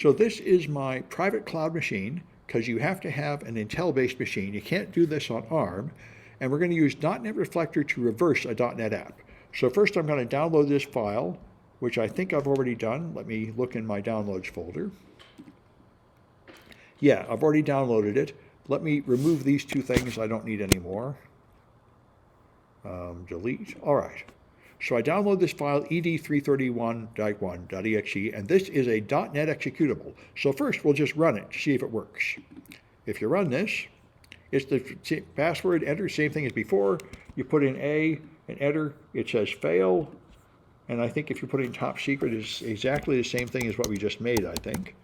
So this is my private cloud machine, because you have to have an Intel-based machine. You can't do this on ARM. And we're going to use Dot Net Reflector to reverse a .NET app. So first I'm going to download this file, which I think I've already done. Let me look in my downloads folder. Yeah, I've already downloaded it. Let me remove these two things I don't need anymore. Delete. All right. So I download this file, ed331.1.exe, and this is a .NET executable. So first we'll just run it to see if it works. If you run this, it's the password, enter, same thing as before. You put in A and enter, it says fail. And I think if you put in top secret, it's exactly the same thing as what we just made, I think.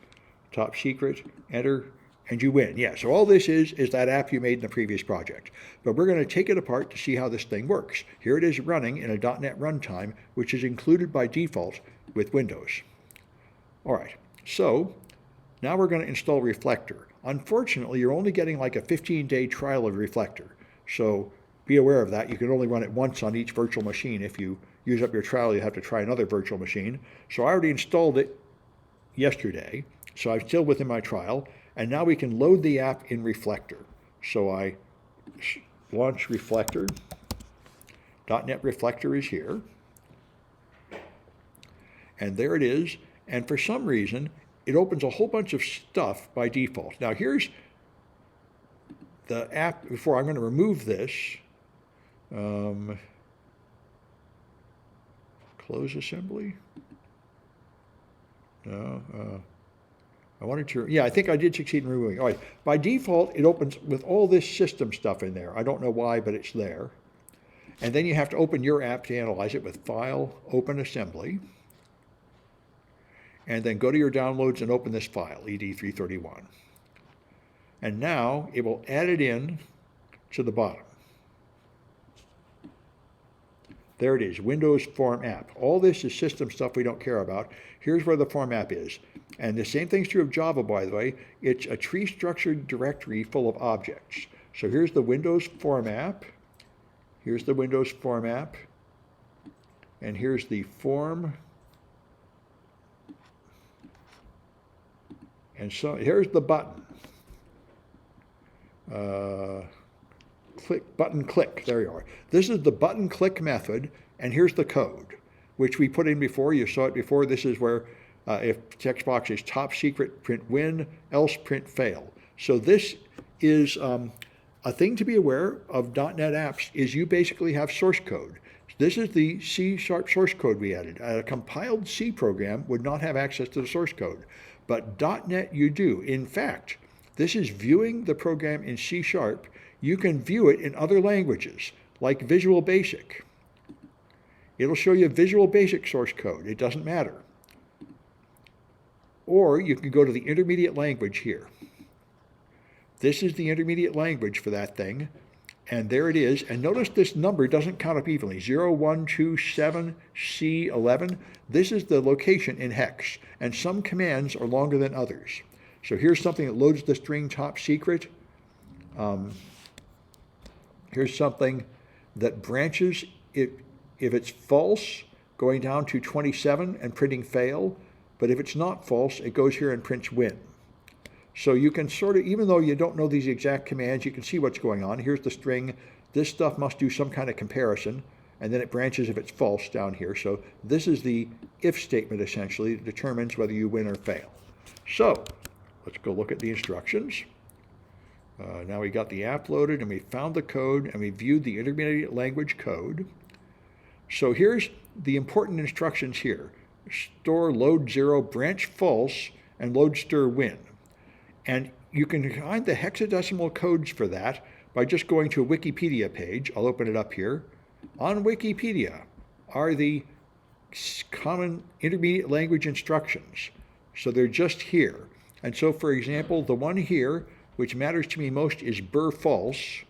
Top secret, enter, and you win. Yeah, so all this is that app you made in the previous project. But we're going to take it apart to see how this thing works. Here it is running in a .NET runtime, which is included by default with Windows. All right, so now we're going to install Reflector. Unfortunately, you're only getting like a 15-day trial of Reflector. So be aware of that. You can only run it once on each virtual machine. If you use up your trial, you have to try another virtual machine. So I already installed it yesterday. So I'm still within my trial. And now we can load the app in Reflector. So I launch Reflector. .NET Reflector is here. And there it is. And for some reason, it opens a whole bunch of stuff by default. Now here's the app. Before I'm going to remove this. Close assembly. No. I wanted to, yeah, I think I did succeed in removing. All right, by default, it opens with all this system stuff in there. I don't know why, but it's there. And then you have to open your app to analyze it with File, Open Assembly. And then go to your downloads and open this file, ed331. And now it will add it in to the bottom. There it is, Windows Form App. All this is system stuff we don't care about. Here's where the Form App is. And the same thing's true of Java, by the way. It's a tree-structured directory full of objects. So here's the Windows Form App. Here's the Windows Form App. And here's the form. And so here's the button. Button click, there you are. This is the button click method, and here's the code, which we put in before. You saw it before. This is where if text box is top secret, print win, else print fail. So this is a thing to be aware of .NET apps is you basically have source code. This is the C# source code we added. A compiled C program would not have access to the source code, but .NET you do. In fact, this is viewing the program in C#. You can view it in other languages, like Visual Basic. It'll show you Visual Basic source code. It doesn't matter. Or you can go to the intermediate language here. This is the intermediate language for that thing. And there it is. And notice this number doesn't count up evenly. 0127C11. This is the location in hex. And some commands are longer than others. So here's something that loads the string top secret. Here's something that branches if it's false, going down to 27 and printing fail. But if it's not false, it goes here and prints win. So you can sort of, even though you don't know these exact commands, you can see what's going on. Here's the string. This stuff must do some kind of comparison, and then it branches if it's false down here. So this is the if statement, essentially, that determines whether you win or fail. So let's go look at the instructions. Now we got the app loaded, and we found the code, and we viewed the intermediate language code. So here's the important instructions here. Store load 0, branch false, and load stir win. And you can find the hexadecimal codes for that by just going to a Wikipedia page. I'll open it up here. On Wikipedia are the common intermediate language instructions. So they're just here. And so, for example, the one here, which matters to me most, is bur false.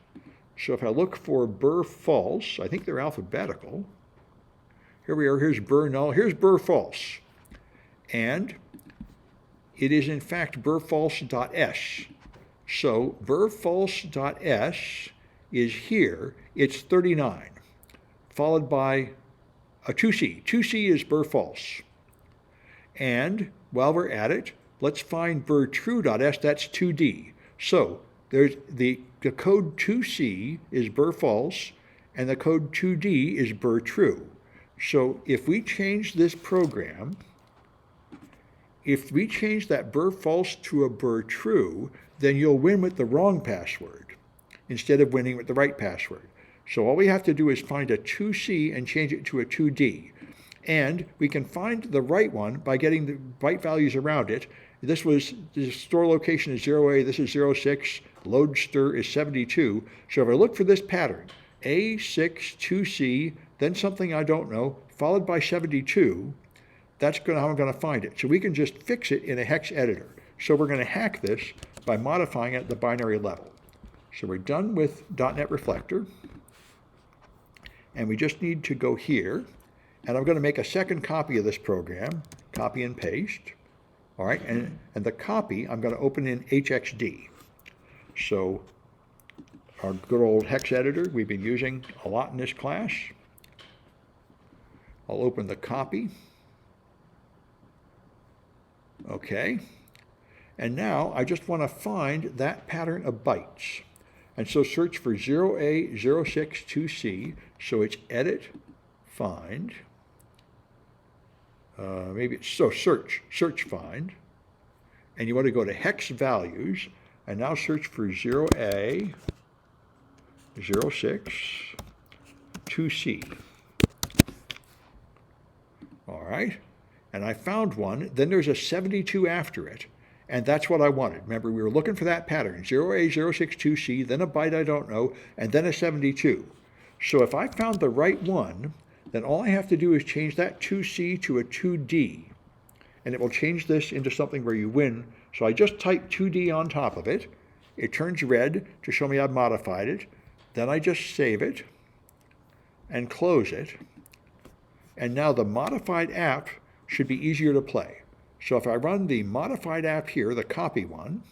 So if I look for bur false, I think they're alphabetical. Here we are, here's bur null, here's bur false. And it is in fact burfalse.s. So burfalse.s is here, it's 39, followed by a 2c. 2c is burfalse. And while we're at it, let's find var true.s, that's 2D. So there's the code 2C is var false, and the code 2D is var true. So if we change this program, if we change that var false to a var true, then you'll win with the wrong password instead of winning with the right password. So all we have to do is find a 2C and change it to a 2D. And we can find the right one by getting the byte values around it. The store location is 0A, this is 06, load stir is 72. So if I look for this pattern, A6, 2C, then something I don't know, followed by 72, that's how I'm going to find it. So we can just fix it in a hex editor. So we're going to hack this by modifying it at the binary level. So we're done with Dot Net Reflector. And we just need to go here. And I'm going to make a second copy of this program, copy and paste. All right, and the copy I'm going to open in HXD. So our good old hex editor we've been using a lot in this class. I'll open the copy. Okay, and now I just want to find that pattern of bytes. And so search for 0A, 06, 2C. So it's edit, find. Search find. And you want to go to hex values, and now search for 0A, 06, 2C. All right, and I found one. Then there's a 72 after it, and that's what I wanted. Remember, we were looking for that pattern, 0A, 06, 2C, then a byte I don't know, and then a 72. So if I found the right one, then all I have to do is change that 2C to a 2D, and it will change this into something where you win. So I just type 2D on top of it. It turns red to show me I've modified it. Then I just save it and close it. And now the modified app should be easier to play. So if I run the modified app here, the copy one,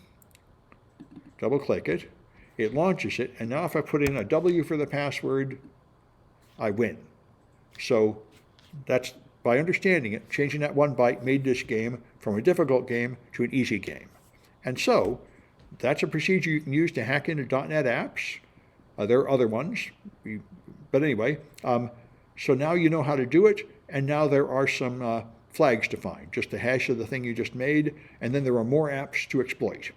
double click it, it launches it, and now if I put in a W for the password, I win. So that's, by understanding it, changing that one byte made this game from a difficult game to an easy game. And so that's a procedure you can use to hack into .NET apps. There are other ones, but anyway, so now you know how to do it, and now there are some flags to find, just the hash of the thing you just made, and then there are more apps to exploit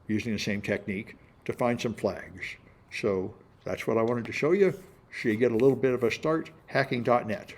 using the same technique to find some flags. So that's what I wanted to show you, so you get a little bit of a start hacking .NET.